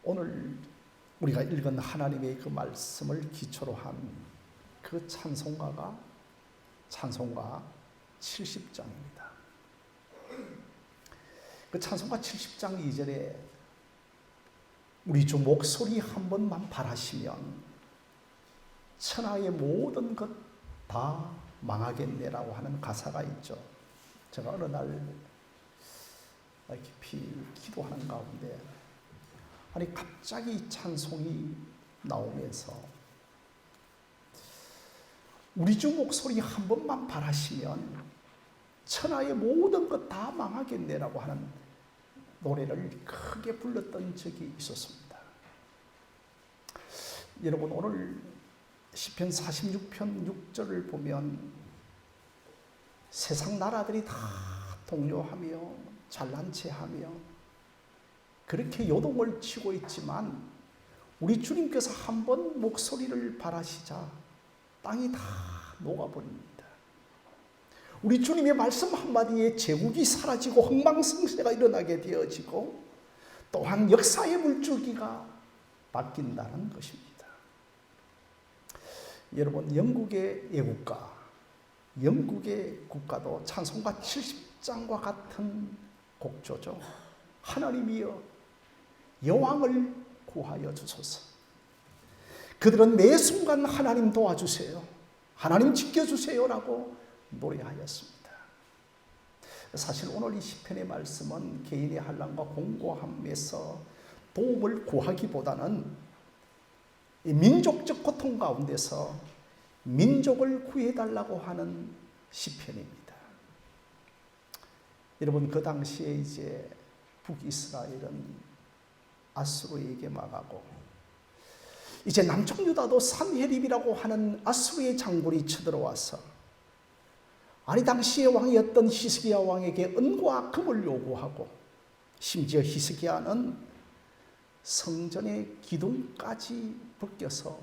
오늘 우리가 읽은 하나님의 그 말씀을 기초로 한 그 찬송가 70장입니다. 그 찬송가 70장 2절에 우리 주 목소리 한 번만 바라시면 천하의 모든 것 다 망하겠네라고 하는 가사가 있죠. 제가 어느 날 깊이 기도하는 가운데 갑자기 찬송이 나오면서 우리 주 목소리 한 번만 바라시면 천하의 모든 것 다 망하겠네라고 하는 노래를 크게 불렀던 적이 있었습니다. 여러분, 오늘 시편 46편 6절을 보면 세상 나라들이 다 동요하며 잘난 체하며 그렇게 요동을 치고 있지만 우리 주님께서 한번 목소리를 바라시자 땅이 다 녹아버립니다. 우리 주님의 말씀 한마디에 제국이 사라지고 흥망성쇠가 일어나게 되어지고 또한 역사의 물줄기가 바뀐다는 것입니다. 여러분, 영국의 애국가, 영국의 국가도 찬송가 70장과 같은 곡조죠. 하나님이여 여왕을 구하여 주소서. 그들은 매 순간 하나님 도와주세요, 하나님 지켜주세요라고 노래하였습니다. 사실 오늘 이 시편의 말씀은 개인의 한란과 공고함에서 도움을 구하기보다는 민족적 고통 가운데서 민족을 구해달라고 하는 시편입니다. 여러분, 그 당시에 이제 북이스라엘은 아수르에게 망하고 이제 남쪽 유다도 산헤립이라고 하는 아수르의 장군이 쳐들어와서 당시의 왕이었던 히스기야 왕에게 은과 금을 요구하고 심지어 히스기야는 성전의 기둥까지 벗겨서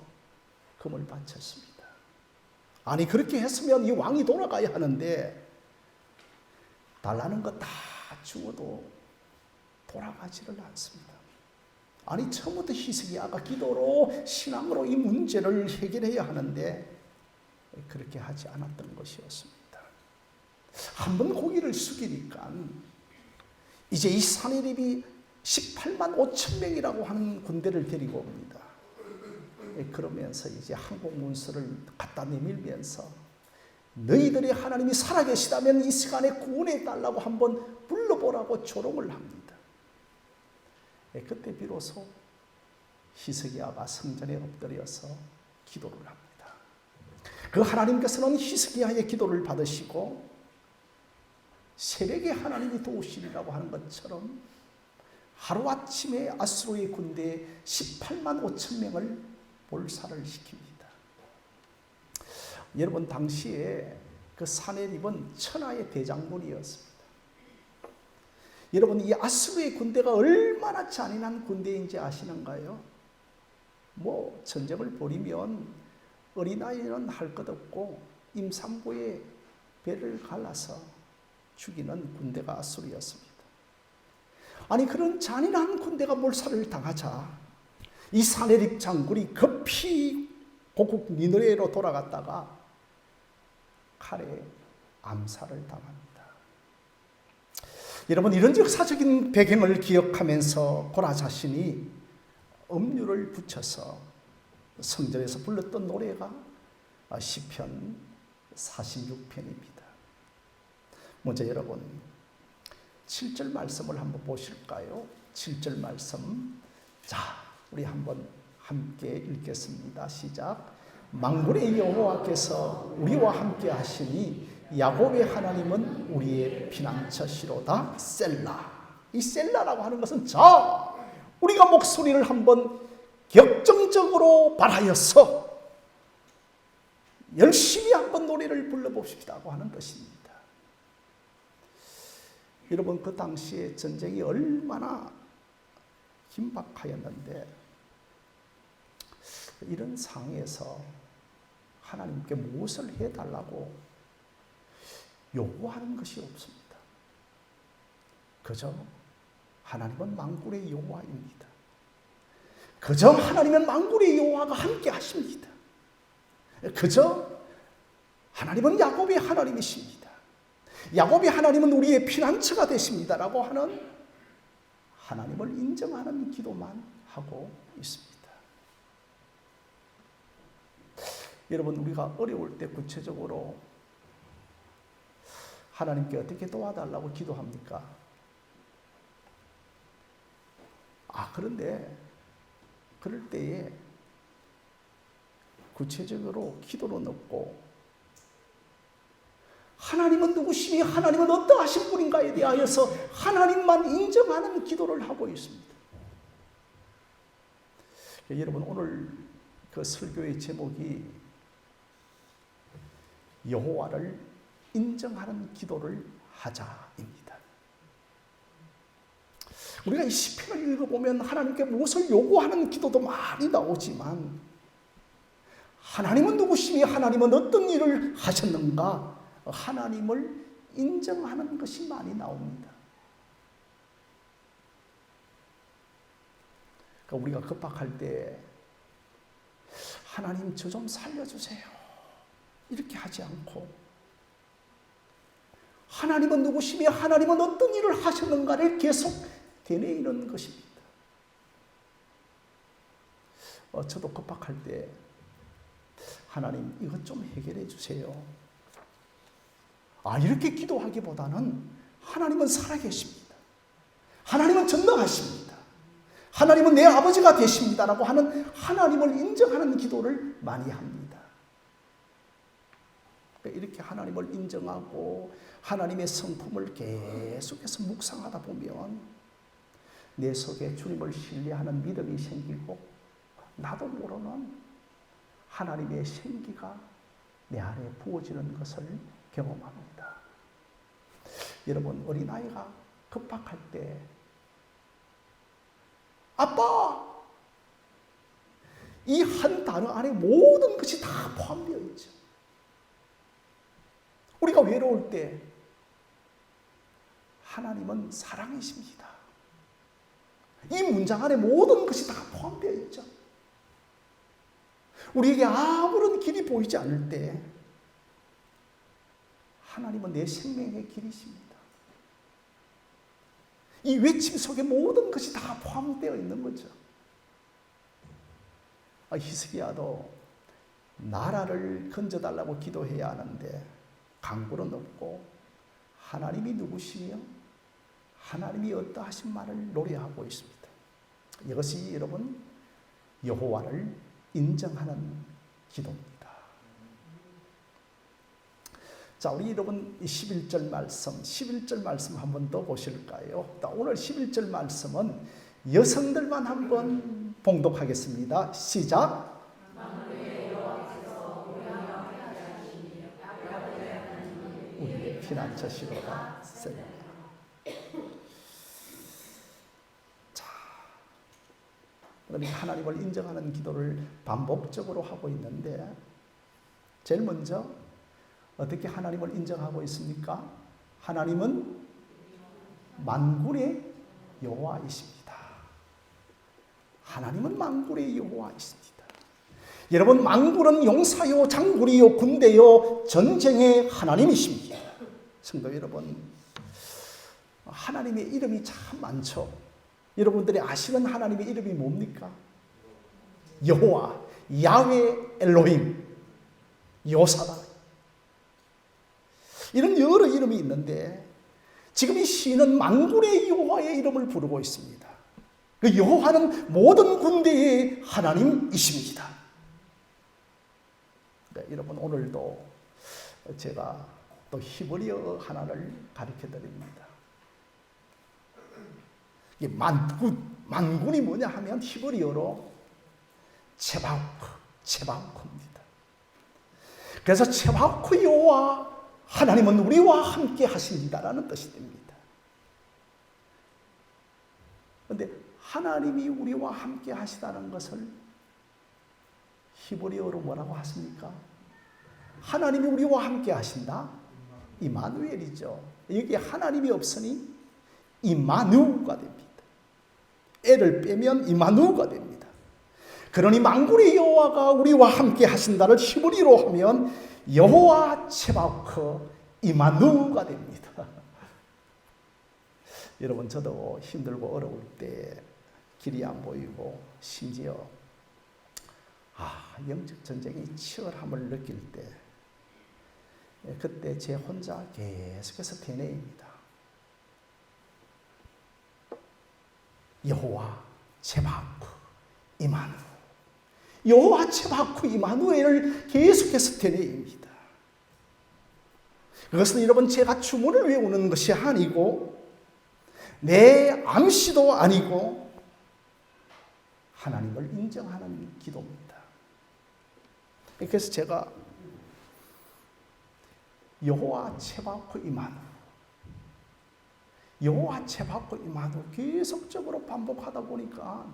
금을 바쳤습니다. 그렇게 했으면 이 왕이 돌아가야 하는데 달라는 거 다 주어도 돌아가지를 않습니다. 처음부터 히스기야가 기도로 신앙으로 이 문제를 해결해야 하는데 그렇게 하지 않았던 것이었습니다. 한번 고개를 숙이니까 이제 이 산헤립이 18만 5천 명이라고 하는 군대를 데리고 옵니다. 그러면서 이제 항복 문서를 갖다 내밀면서 너희들의 하나님이 살아계시다면 이 시간에 구원해 달라고 한번 불러보라고 조롱을 합니다. 그때 비로소 히스기야가 성전에 엎드려서 기도를 합니다. 그 하나님께서는 히스기야의 기도를 받으시고 새벽에 하나님이 도우시리라고 하는 것처럼 하루아침에 아수르의 군대에 18만 5천 명을 몰살을 시킵니다. 여러분, 당시에 그 산헤립은 천하의 대장군이었습니다. 여러분, 이 아수르의 군대가 얼마나 잔인한 군대인지 아시는가요? 전쟁을 벌이면 어린아이는 할 것 없고 임산부의 배를 갈라서 죽이는 군대가 아수르였습니다. 그런 잔인한 군대가 몰살을 당하자 이 산헤립 장군이 급히 고국 니느웨로 돌아갔다가 칼에 암살을 당합니다. 여러분, 이런 역사적인 배경을 기억하면서 고라 자신이 음료를 붙여서 성전에서 불렀던 노래가 시편 46편입니다. 먼저 여러분 7절 말씀을 한번 보실까요? 7절 말씀, 자, 우리 한번 함께 읽겠습니다. 시작. 만군의 여호와께서 우리와 함께 하시니 야곱의 하나님은 우리의 피난처시로다. 셀라. 이 셀라라고 하는 것은 자, 우리가 목소리를 한번 격정적으로 발하여서 열심히 한번 노래를 불러봅시다고 하는 것입니다. 여러분, 그 당시에 전쟁이 얼마나 긴박하였는데 이런 상황에서 하나님께 무엇을 해달라고 요구하는 것이 없습니다. 그저 하나님은 만군의 여호와입니다. 그저 하나님은 만군의 여호와가 함께 하십니다. 그저 하나님은 야곱의 하나님이십니다. 야곱의 하나님은 우리의 피난처가 되십니다라고 하는 하나님을 인정하는 기도만 하고 있습니다. 여러분, 우리가 어려울 때 구체적으로 하나님께 어떻게 도와달라고 기도합니까? 그런데 그럴 때에 구체적으로 기도로 넣고 하나님은 누구시니 하나님은 어떠하신 분인가에 대하여서 하나님만 인정하는 기도를 하고 있습니다. 여러분, 오늘 그 설교의 제목이 여호와를 인정하는 기도를 하자입니다. 우리가 이 시편을 읽어보면 하나님께 무엇을 요구하는 기도도 많이 나오지만 하나님은 누구시니 하나님은 어떤 일을 하셨는가 하나님을 인정하는 것이 많이 나옵니다. 그러니까 우리가 급박할 때 하나님 저 좀 살려주세요 이렇게 하지 않고 하나님은 누구시며 하나님은 어떤 일을 하셨는가를 계속 되뇌이는 것입니다. 저도 급박할 때 하나님 이것 좀 해결해 주세요. 이렇게 기도하기보다는 하나님은 살아계십니다. 하나님은 전능하십니다. 하나님은 내 아버지가 되십니다라고 하는 하나님을 인정하는 기도를 많이 합니다. 이렇게 하나님을 인정하고 하나님의 성품을 계속해서 묵상하다 보면 내 속에 주님을 신뢰하는 믿음이 생기고 나도 모르는 하나님의 생기가 내 안에 부어지는 것을 경험합니다. 여러분, 어린아이가 급박할 때 아빠! 이 한 단어 안에 모든 것이 다 포함되어 있죠. 우리가 외로울 때 하나님은 사랑이십니다. 이 문장 안에 모든 것이 다 포함되어 있죠. 우리에게 아무런 길이 보이지 않을 때 하나님은 내 생명의 길이십니다. 이 외침 속에 모든 것이 다 포함되어 있는 거죠. 히스기야도 나라를 건져달라고 기도해야 하는데 강구는 없고 하나님이 누구시며 하나님이 어떠하신 말을 노래하고 있습니다. 이것이 여러분 여호와를 인정하는 기도입니다. 자, 우리 여러분 11절 말씀 한 번 더 보실까요? 오늘 11절 말씀은 여성들만 한번 봉독하겠습니다. 시작. 우리의 피난처시로다. 자, 그러니까 하나님을 인정하는 기도를 반복적으로 하고 있는데 제일 먼저 어떻게 하나님을 인정하고 있습니까? 하나님은 만군의 여호와이십니다. 하나님은 만군의 여호와이십니다. 여러분, 만군은 용사요, 장군이요, 군대요, 전쟁의 하나님이십니다. 성도 여러분, 하나님의 이름이 참 많죠. 여러분들이 아시는 하나님의 이름이 뭡니까? 여호와, 야훼 엘로힘, 요사다. 이런 여러 이름이 있는데 지금 이 시인은 만군의 여호와의 이름을 부르고 있습니다. 그 여호와는 모든 군대의 하나님이십니다. 네, 여러분, 오늘도 제가 또 히브리어 하나를 가르쳐 드립니다. 이 만군이 뭐냐 하면 히브리어로 체바우크입니다. 그래서 체바우크 여호와 하나님은 우리와 함께 하십니다라는 뜻이 됩니다. 그런데 하나님이 우리와 함께 하시다는 것을 히브리어로 뭐라고 하십니까? 하나님이 우리와 함께 하신다? 이마누엘이죠. 여기에 하나님이 없으니 이마누가 됩니다. 애를 빼면 이마누가 됩니다. 그러니 만군의 여호와가 우리와 함께 하신다를 히브리로 하면 여호와 츠바오크 이마누가 됩니다. 여러분, 저도 힘들고 어려울 때 길이 안 보이고 심지어 영적 전쟁의 치열함을 느낄 때 그때 제 혼자 계속해서 되뇌입니다. 여호와 츠바오크 이마누, 여호와 츠바오크 이마누엘을 계속해서 되뇌입니다. 그것은 여러분 제가 주문을 외우는 것이 아니고 내 암시도 아니고 하나님을 인정하는 기도입니다. 그래서 제가 여호와 츠바오크 이마누, 여호와 츠바오크 이마누 계속적으로 반복하다 보니까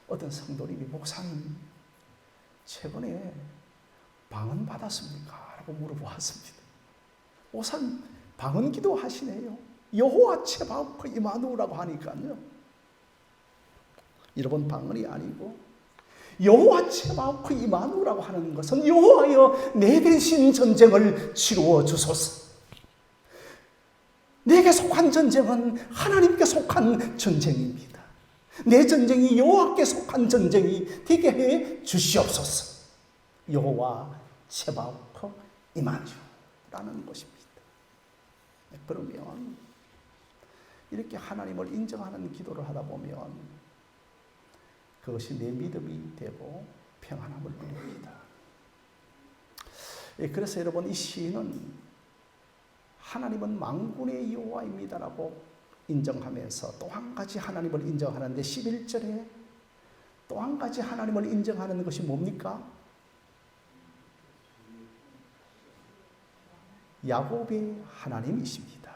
어떤 성도님이 목사님 최근에 방언 받았습니까? 라고 물어보았습니다. 목사님 방언 기도 하시네요. 여호와 츠바오크 이마누라고 하니까요. 여러분, 방언이 아니고 여호와 츠바오크 이마누라고 하는 것은 여호와여 내 대신 전쟁을 치루어 주소서. 내게 속한 전쟁은 하나님께 속한 전쟁입니다. 내 전쟁이 여호와께 속한 전쟁이 되게 해 주시옵소서. 여호와 츠바오크 이마누라는 것입니다. 그러면 이렇게 하나님을 인정하는 기도를 하다 보면 그것이 내 믿음이 되고 평안함을 누립니다. 그래서 여러분, 이 시인은 하나님은 만군의 여호와입니다라고 인정하면서 또 한 가지 하나님을 인정하는데 11절에 또 한 가지 하나님을 인정하는 것이 뭡니까? 야곱의 하나님이십니다.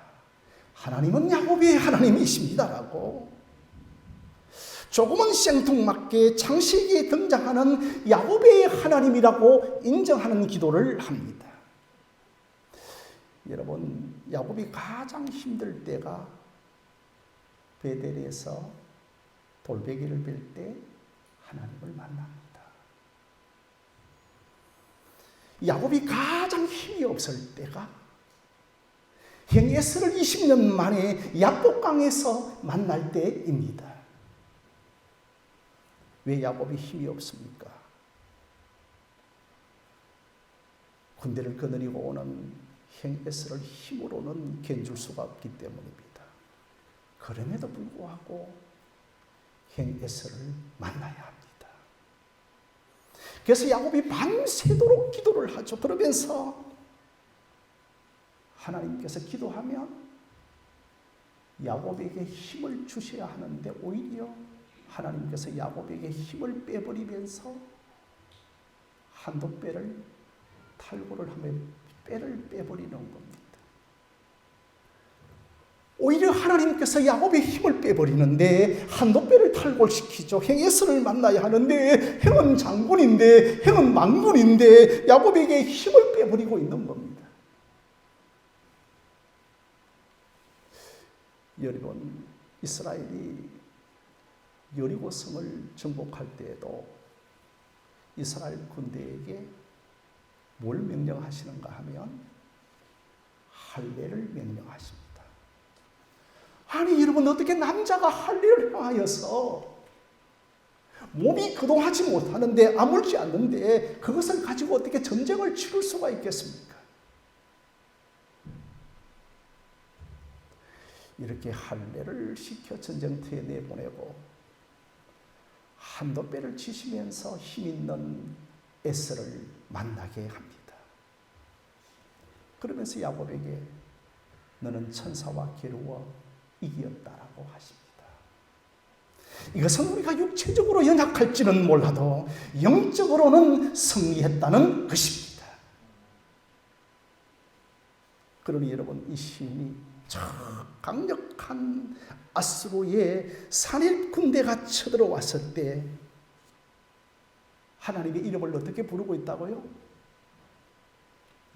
하나님은 야곱의 하나님이십니다라고 조금은 생뚱맞게 창세기에 등장하는 야곱의 하나님이라고 인정하는 기도를 합니다. 여러분, 야곱이 가장 힘들 때가 베델에서 돌베개를 빌 때 하나님을 만납니다. 야곱이 가장 힘이 없을 때가 형 에스를 20년 만에 야복강에서 만날 때입니다. 왜 야곱이 힘이 없습니까? 군대를 거느리고 오는 형 에스를 힘으로는 견줄 수가 없기 때문입니다. 그럼에도 불구하고 형 에스를 만나야 합니다. 그래서 야곱이 밤새도록 기도를 하죠. 그러면서 하나님께서 기도하면 야곱에게 힘을 주셔야 하는데 오히려 하나님께서 야곱에게 힘을 빼버리면서 한도 뼈를 탈골을 하면 뼈를 빼버리는 겁니다. 오히려 하나님께서 야곱의 힘을 빼버리는데 한도 뼈를 탈골시키죠. 형 에스를 만나야 하는데 형은 장군인데 형은 망군인데 야곱에게 힘을 빼버리고 있는 겁니다. 여러분, 이스라엘이 여리고성을 정복할 때에도 이스라엘 군대에게 뭘 명령하시는가 하면 할례를 명령하십니다. 아니 여러분, 어떻게 남자가 할례를 행하여서 몸이 거동하지 못하는데 아물지 않는데 그것을 가지고 어떻게 전쟁을 치를 수가 있겠습니까? 이렇게 할례를 시켜 전쟁터에 내보내고 한도 뼈를 치시면서 힘있는 에스를 만나게 합니다. 그러면서 야곱에게 너는 천사와 겨루어 이겼다라고 하십니다. 이것은 우리가 육체적으로 연약할지는 몰라도 영적으로는 승리했다는 것입니다. 그러니 여러분, 이 시인이 저 강력한 아수르의 산일 군대가 쳐들어왔을 때 하나님의 이름을 어떻게 부르고 있다고요?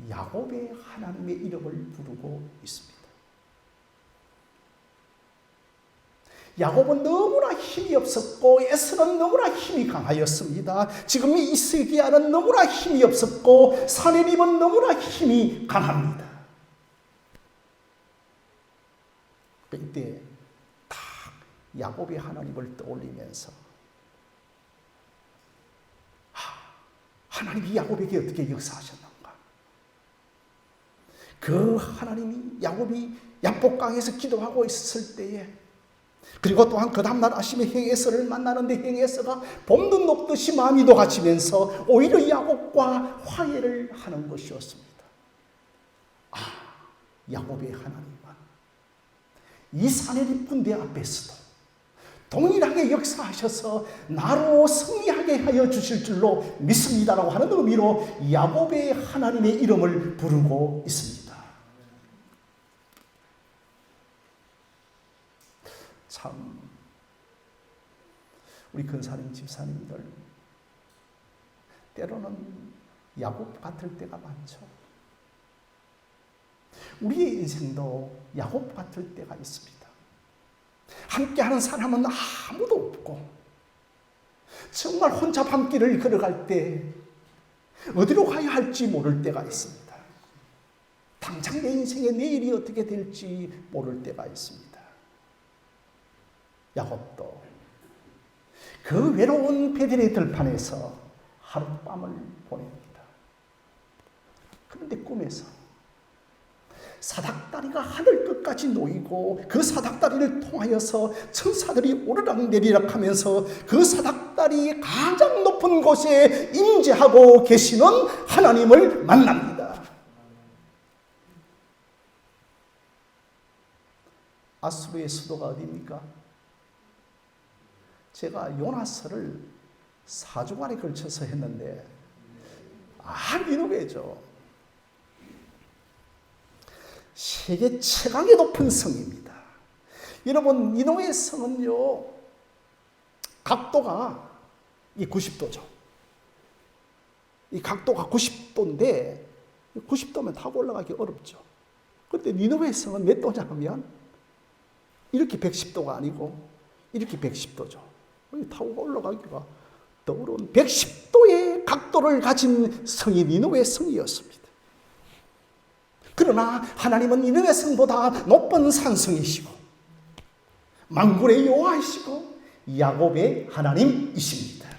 야곱의 하나님의 이름을 부르고 있습니다. 야곱은 너무나 힘이 없었고 에서는 너무나 힘이 강하였습니다. 지금 이스기야는 너무나 힘이 없었고 사내립은 너무나 힘이 강합니다. 이때 딱 야곱이 하나님을 떠올리면서 하나님이 야곱에게 어떻게 역사하셨는가? 그 하나님이 야곱이 야복강에서 기도하고 있었을 때에, 그리고 또한 그 다음날 아침에 행에서를 만나는데 행에서가 봄도 녹듯이 마음이 녹아지면서 오히려 야곱과 화해를 하는 것이었습니다. 야곱의 하나님은 이 사내립 군대 앞에서도 동일하게 역사하셔서 나로 승리하게 하여 주실 줄로 믿습니다라고 하는 의미로 야곱의 하나님의 이름을 부르고 있습니다. 참 우리 근사님 집사님들 때로는 야곱 같을 때가 많죠. 우리의 인생도 야곱 같을 때가 있습니다. 함께하는 사람은 아무도 없고 정말 혼자 밤길을 걸어갈 때 어디로 가야 할지 모를 때가 있습니다. 당장 내 인생의 내일이 어떻게 될지 모를 때가 있습니다. 야곱도 그 외로운 베델의 들판에서 하룻밤을 보냅니다. 그런데 꿈에서 사닥다리가 하늘 끝까지 놓이고 그 사닥다리를 통하여서 천사들이 오르락내리락 하면서 그 사닥다리의 가장 높은 곳에 임재하고 계시는 하나님을 만납니다. 아수르의 수도가 어디입니까? 제가 요나서를 4주간에 걸쳐서 했는데 니느웨죠. 세계 최강의 높은 성입니다. 여러분, 니느웨 성은요, 각도가 90도죠. 이 각도가 90도인데 90도면 타고 올라가기 어렵죠. 그런데 니느웨 성은 몇 도냐 하면 이렇게 110도가 아니고 이렇게 110도죠. 타고 올라가기가 더 어려운 110도의 각도를 가진 성이 니느웨 성이었습니다. 그러나 하나님은 니느웨 성보다 높은 산성이시고 만군의 여호와이시고 야곱의 하나님이십니다.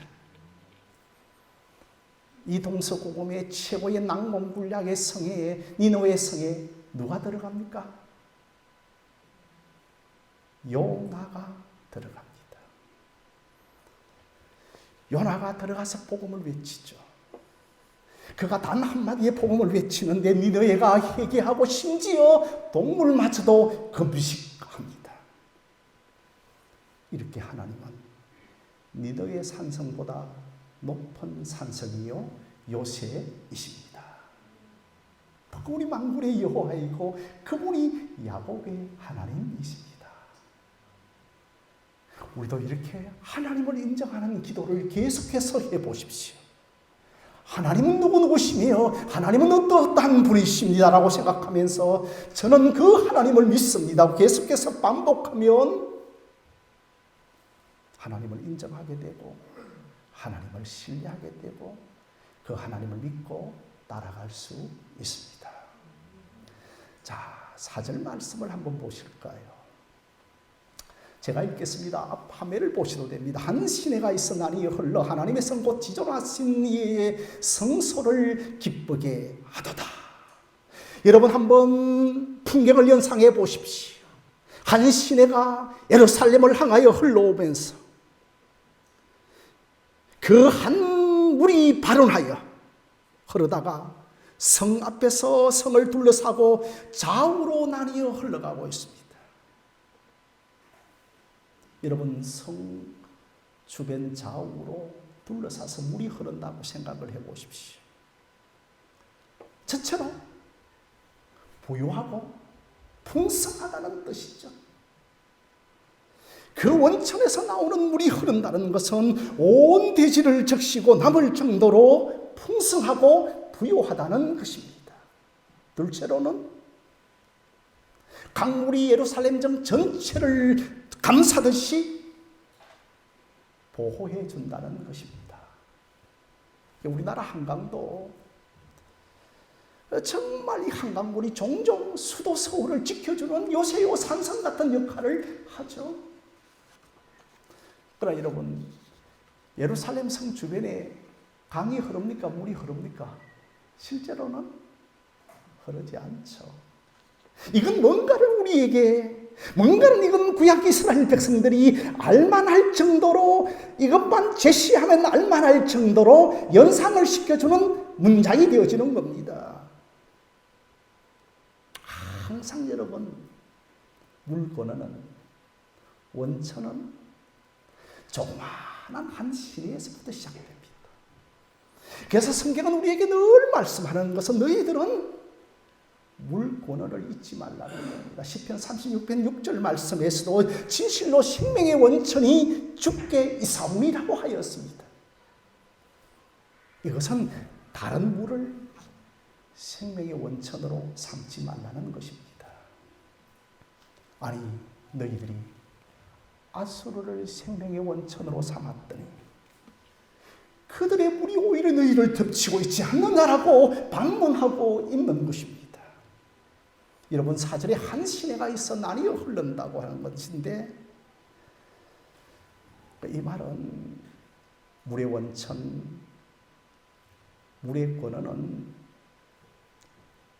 이 동서고금의 최고의 낭만군락의 성에, 니느웨 성에 누가 들어갑니까? 요나가 들어갑니다. 요나가 들어가서 복음을 외치죠. 그가 단 한마디의 복음을 외치는데 니느웨가 회개하고 심지어 동물마저도 금식합니다. 이렇게 하나님은 니느웨 산성보다 높은 산성이요 요새이십니다. 그분이 만군의 여호와이고 그분이 야곱의 하나님이십니다. 우리도 이렇게 하나님을 인정하는 기도를 계속해서 해보십시오. 하나님은 누구시며 하나님은 어떠한 분이십니다라고 생각하면서 저는 그 하나님을 믿습니다. 계속해서 반복하면 하나님을 인정하게 되고 하나님을 신뢰하게 되고 그 하나님을 믿고 따라갈 수 있습니다. 자, 4절 말씀을 한번 보실까요? 제가 읽겠습니다. 화면을 보셔도 됩니다. 한 시내가 있으나니 흘러 하나님의 성 곧 지존하신 이의 성소를 기쁘게 하도다. 여러분 한번 풍경을 연상해 보십시오. 한 시내가 예루살렘을 향하여 흘러오면서 그 한 물이 발원하여 흐르다가 성 앞에서 성을 둘러싸고 좌우로 나뉘어 흘러가고 있습니다. 여러분 성 주변 좌우로 둘러싸서 물이 흐른다고 생각을 해보십시오. 저처럼 부유하고 풍성하다는 뜻이죠. 그 원천에서 나오는 물이 흐른다는 것은 온 대지를 적시고 남을 정도로 풍성하고 부유하다는 것입니다. 둘째로는 강물이 예루살렘 정 전체를 감싸듯이 보호해 준다는 것입니다. 우리나라 한강도 정말 이 한강물이 종종 수도 서울을 지켜주는 요새요 산성 같은 역할을 하죠. 그러나 여러분, 예루살렘 성 주변에 강이 흐릅니까? 물이 흐릅니까? 실제로는 흐르지 않죠. 이건 뭔가를 이건 구약 이스라엘 백성들이 알만할 정도로, 이것만 제시하면 알만할 정도로 연상을 시켜주는 문장이 되어지는 겁니다. 항상 여러분, 물건은, 원천은 조그마한 한 시내에서부터 시작됩니다. 그래서 성경은 우리에게 늘 말씀하는 것은 너희들은 물권어를 잊지 말라는 겁니다. 시편 36편 6절 말씀에서도 진실로 생명의 원천이 주께 이사옴이라고 하였습니다. 이것은 다른 물을 생명의 원천으로 삼지 말라는 것입니다. 아니, 너희들이 아수르를 생명의 원천으로 삼았더니 그들의 물이 오히려 너희를 덮치고 있지 않느냐라고 반문하고 있는 것입니다. 여러분, 사절에 한 시내가 있어 나뉘어 흐른다고 하는 것인데, 이 말은 물의 원천, 물의 권어는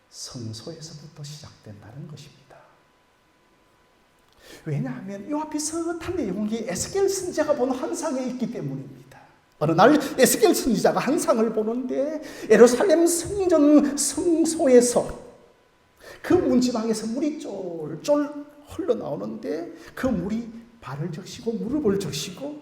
성소에서부터 시작된다는 것입니다. 왜냐하면 이 앞에 비슷한 내용이 에스겔 선지자가 본 환상에 있기 때문입니다. 어느 날 에스겔 선지자가 환상을 보는데 예루살렘 성전 성소에서 그 문지방에서 물이 쫄쫄 흘러나오는데 그 물이 발을 적시고 무릎을 적시고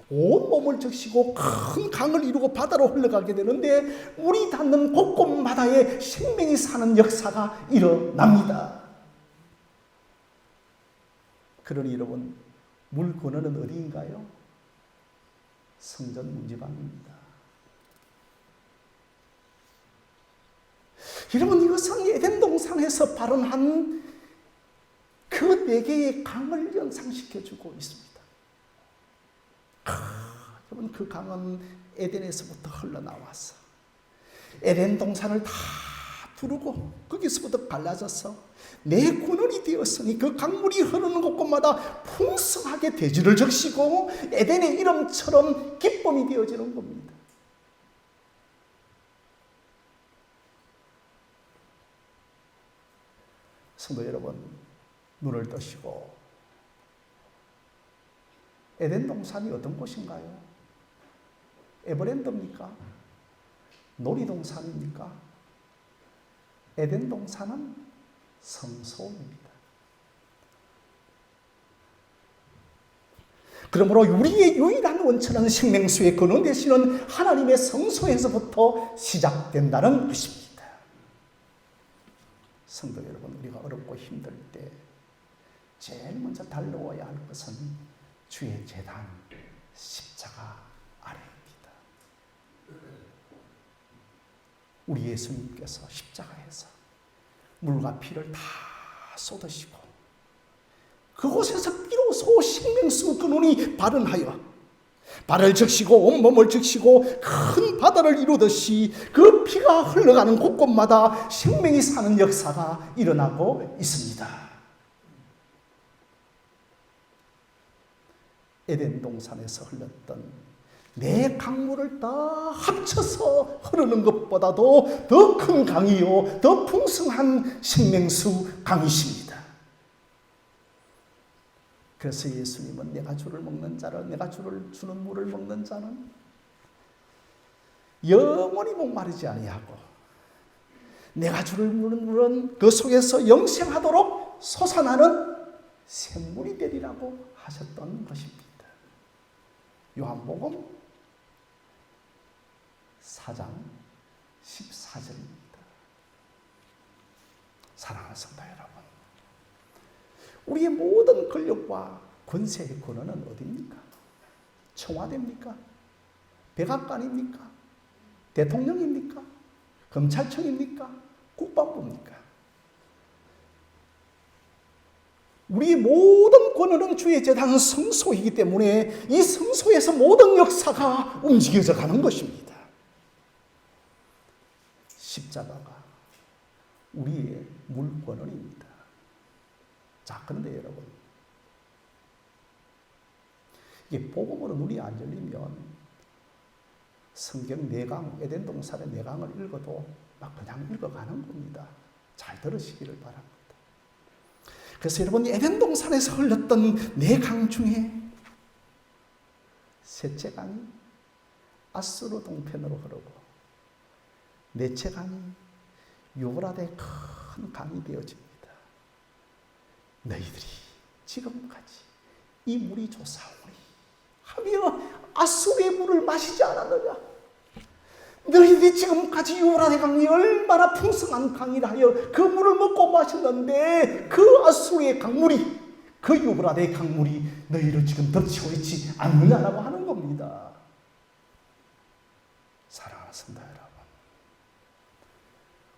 온몸을 적시고 큰 강을 이루고 바다로 흘러가게 되는데 물이 닿는 곳곳마다에 생명이 사는 역사가 일어납니다. 그러니 여러분, 물 근원은 어디인가요? 성전 문지방입니다. 여러분, 이것은 에덴 동산에서 발원한 그 네 개의 강을 연상시켜주고 있습니다. 여러분, 그 강은 에덴에서부터 흘러나와서 에덴 동산을 다 부르고 거기서부터 갈라져서 내 군원이 되었으니 그 강물이 흐르는 곳곳마다 풍성하게 대지를 적시고 에덴의 이름처럼 기쁨이 되어지는 겁니다. 성도 여러분, 눈을 뜨시고 에덴 동산이 어떤 곳인가요? 에버랜드입니까? 놀이동산입니까? 에덴 동산은 성소입니다. 그러므로 우리의 유일한 원천은 생명수의 근원 되시는 하나님의 성소에서부터 시작된다는 것입니다. 성도 여러분, 우리가 어렵고 힘들 때 제일 먼저 달려와야 할 것은 주의 제단 십자가 아래입니다. 우리 예수님께서 십자가에서 물과 피를 다 쏟으시고 그곳에서 비로소 생명수 근원이 발원하여 발을 적시고 온몸을 적시고 큰 바다를 이루듯이 그 피가 흘러가는 곳곳마다 생명이 사는 역사가 일어나고 있습니다. 에덴 동산에서 흘렀던 네 강물을 다 합쳐서 흐르는 것보다도 더 큰 강이요, 더 풍성한 생명수 강이십니다. 그래서 예수님은 내가 주를 먹는 자를, 내가 주를 주는 물을 먹는 자는 영원히 목마르지 아니하고 내가 주를 먹는 물은 그 속에서 영생하도록 솟아나는 샘물이 되리라고 하셨던 것입니다. 요한복음 4장 14절입니다. 사랑하는 성도 여러분, 우리의 모든 권력과 권세의 근원은 어디입니까? 청와대입니까? 백악관입니까? 대통령입니까? 검찰청입니까? 국방부입니까? 우리의 모든 권한은 주의 제단 성소이기 때문에 이 성소에서 모든 역사가 움직여져 가는 것입니다. 십자가가 우리의 물권원입니다. 자, 그런데 여러분, 이게 복음으로 눈이 안 열리면 성경 4강, 에덴 동산의 4강을 읽어도 막 그냥 읽어가는 겁니다. 잘 들으시기를 바랍니다. 그래서 여러분, 에덴 동산에서 흘렀던 4강 중에 셋째 강이 아수르 동편으로 흐르고 넷째 강이 유브라데 큰 강이 되어집니다. 너희들이 지금까지 이 물이 좋사오니 하며 아수르의 물을 마시지 않았느냐? 너희들이 지금까지 유브라데 강이 얼마나 풍성한 강이라 하여 그 물을 먹고 마셨는데 그 아수르의 강물이, 그 유브라데의 강물이 너희를 지금 덮치고 있지 않느냐라고 하는 겁니다. 사랑하는 성도 여러분,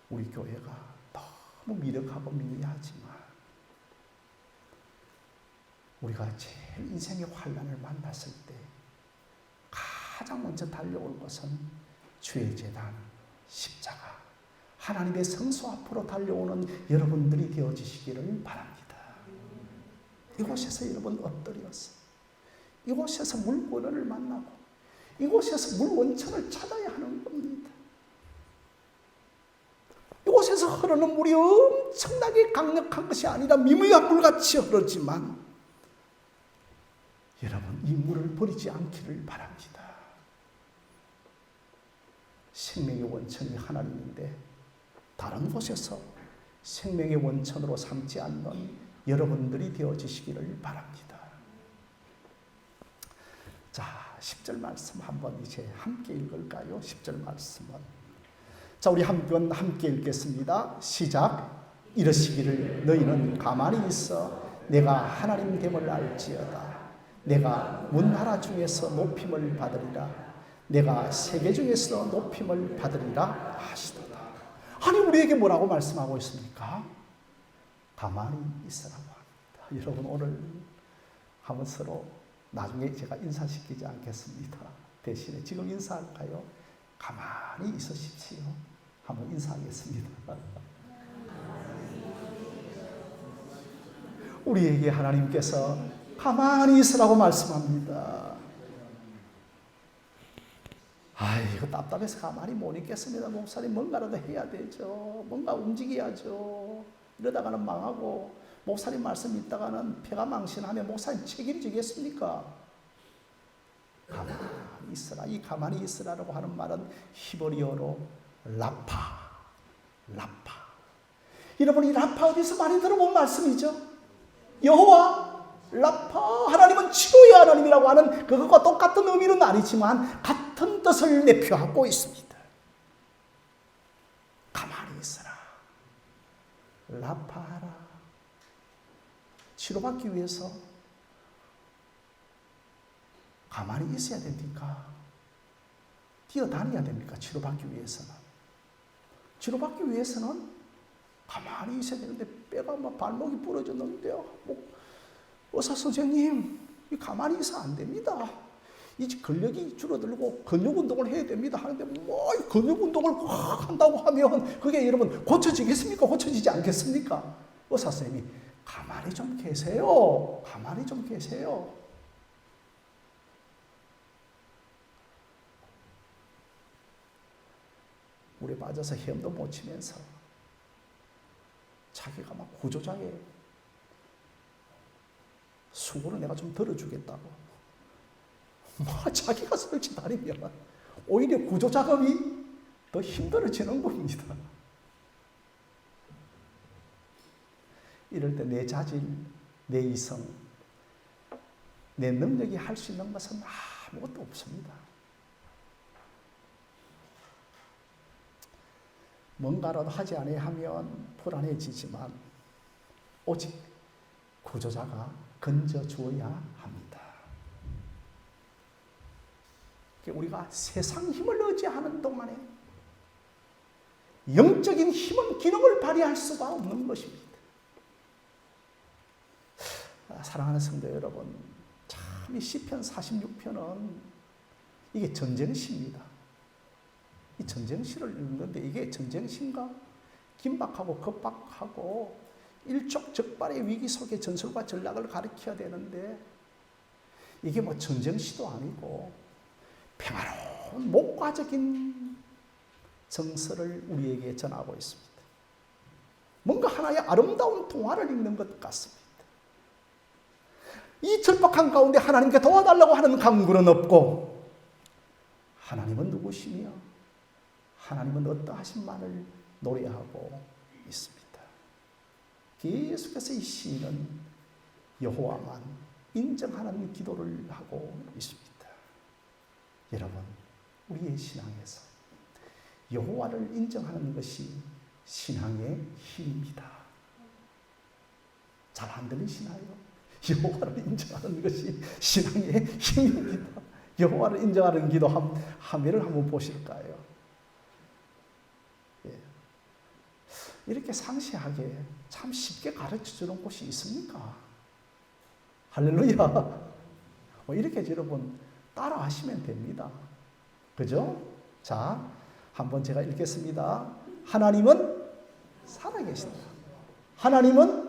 우리 교회가 너무 미력하고 미미하지만 우리가 제일 인생의 환난을 만났을 때 가장 먼저 달려올 것은 주의 제단, 십자가, 하나님의 성소 앞으로 달려오는 여러분들이 되어지시기를 바랍니다. 이곳에서 여러분 엎드려서 이곳에서 물권원을 만나고 이곳에서 물원천을 찾아야 하는 겁니다. 이곳에서 흐르는 물이 엄청나게 강력한 것이 아니라 미미한 물같이 흐르지만 여러분, 이 물을 버리지 않기를 바랍니다. 생명의 원천이 하나님인데 다른 곳에서 생명의 원천으로 삼지 않는 여러분들이 되어지시기를 바랍니다. 자, 10절 말씀 한번 이제 함께 읽을까요? 10절 말씀은, 자, 우리 한번 함께 읽겠습니다. 시작. 이르시기를 너희는 가만히 있어 내가 하나님 됨을 알지어다. 내가 문나라 중에서 높임을 받으리라. 내가 세계 중에서 높임을 받으리라 하시도다. 아니, 우리에게 뭐라고 말씀하고 있습니까? 가만히 있으라고 합니다. 여러분, 오늘 한번 서로 나중에 제가 인사시키지 않겠습니다. 대신에 지금 인사할까요? 가만히 있으십시오. 한번 인사하겠습니다. 우리에게 하나님께서 가만히 있으라고 말씀합니다. 이거 답답해서 가만히 못 있겠습니다. 목사님, 뭔가라도 해야 되죠. 뭔가 움직여야죠. 이러다가는 망하고, 목사님 말씀 있다가는 폐가 망신하면 목사님 책임지겠습니까? 가만히 있으라. 이 가만히 있으라라고 하는 말은 히브리어로 라파. 여러분, 이 라파 어디서 많이 들어본 말씀이죠? 여호와 라파, 하나님은 치료의 하나님이라고 하는 그것과 똑같은 의미는 아니지만 같은 뜻을 내표하고 있습니다. 가만히 있으라. 라파하라. 치료받기 위해서 가만히 있어야 됩니까? 뛰어다녀야 됩니까? 치료받기 위해서는. 치료받기 위해서는 가만히 있어야 되는데 뼈가 막 발목이 부러졌는데요. 의사 선생님, 가만히 있어 안 됩니다. 이 근력이 줄어들고 근력 운동을 해야 됩니다. 하는데 뭐 근력 운동을 한다고 하면 그게 여러분 고쳐지겠습니까? 고쳐지지 않겠습니까? 의사 선생님이 가만히 좀 계세요. 가만히 좀 계세요. 물에 빠져서 헤엄도 못 치면서 자기가 막 구조자에 수고를 내가 좀 들어주겠다고 자기가 설치다니면 오히려 구조 작업이 더 힘들어지는 겁니다. 이럴 때 내 자질, 내 이성, 내 능력이 할 수 있는 것은 아무것도 없습니다. 뭔가라도 하지 않아야 하면 불안해지지만 오직 구조자가 건져주어야 합니다. 우리가 세상 힘을 의지하는 동안에 영적인 힘은 기능을 발휘할 수가 없는 것입니다. 사랑하는 성도 여러분, 참 이 시편 46편은 이게 전쟁시입니다. 이 전쟁시를 읽는 건데 이게 전쟁시인가? 긴박하고 급박하고 일촉즉발의 위기 속의 전술과 전략을 가리켜야 되는데 이게 뭐 전쟁시도 아니고 평화로운 목과적인 정서를 우리에게 전하고 있습니다. 뭔가 하나의 아름다운 동화를 읽는 것 같습니다. 이 절박한 가운데 하나님께 도와달라고 하는 간구는 없고 하나님은 누구시며 하나님은 어떠하신만을 노래하고 있습니다. 계속해서 이 시인은 여호와만 인정하는 기도를 하고 있습니다. 여러분, 우리의 신앙에서 여호와를 인정하는 것이 신앙의 힘입니다. 잘 안 들리시나요? 여호와를 인정하는 것이 신앙의 힘입니다. 여호와를 인정하는 기도 함의를 한번 보실까요? 예. 이렇게 상세하게 참 쉽게 가르쳐주는 곳이 있습니까? 할렐루야. 이렇게 여러분 따라하시면 됩니다. 그죠? 자, 한번 제가 읽겠습니다. 하나님은 살아계신다. 하나님은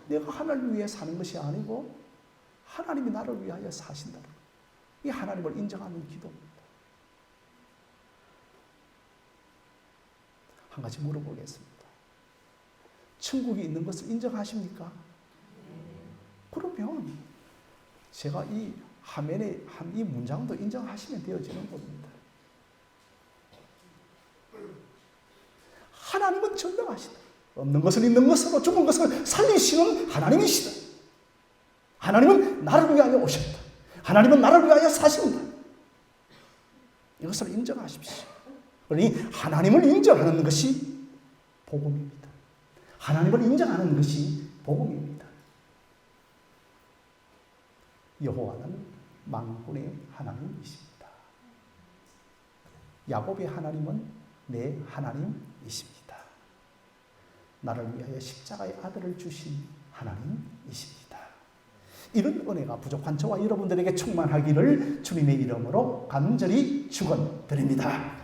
내가 하나님을 위해 사는 것이 아니고 하나님이 나를 위하여 사신다. 이 하나님을 인정하는 기도입니다. 한 가지 물어보겠습니다. 천국이 있는 것을 인정하십니까? 그러면 제가 이 화면에 한 이 문장도 인정하시면 되어지는 겁니다. 하나님은 전능하시다. 없는 것을 있는 것으로 죽은 것을 살리시는 하나님이시다. 하나님은 나를 위하여 오셨다. 하나님은 나를 위하여 사신다. 이것을 인정하십시오. 그러니 하나님을 인정하는 것이 복음입니다. 하나님을 인정하는 것이 복음입니다. 여호와는 만군의 하나님이십니다. 야곱의 하나님은 내 하나님이십니다. 나를 위하여 십자가의 아들을 주신 하나님이십니다. 이런 은혜가 부족한 저와 여러분들에게 충만하기를 주님의 이름으로 간절히 축원드립니다.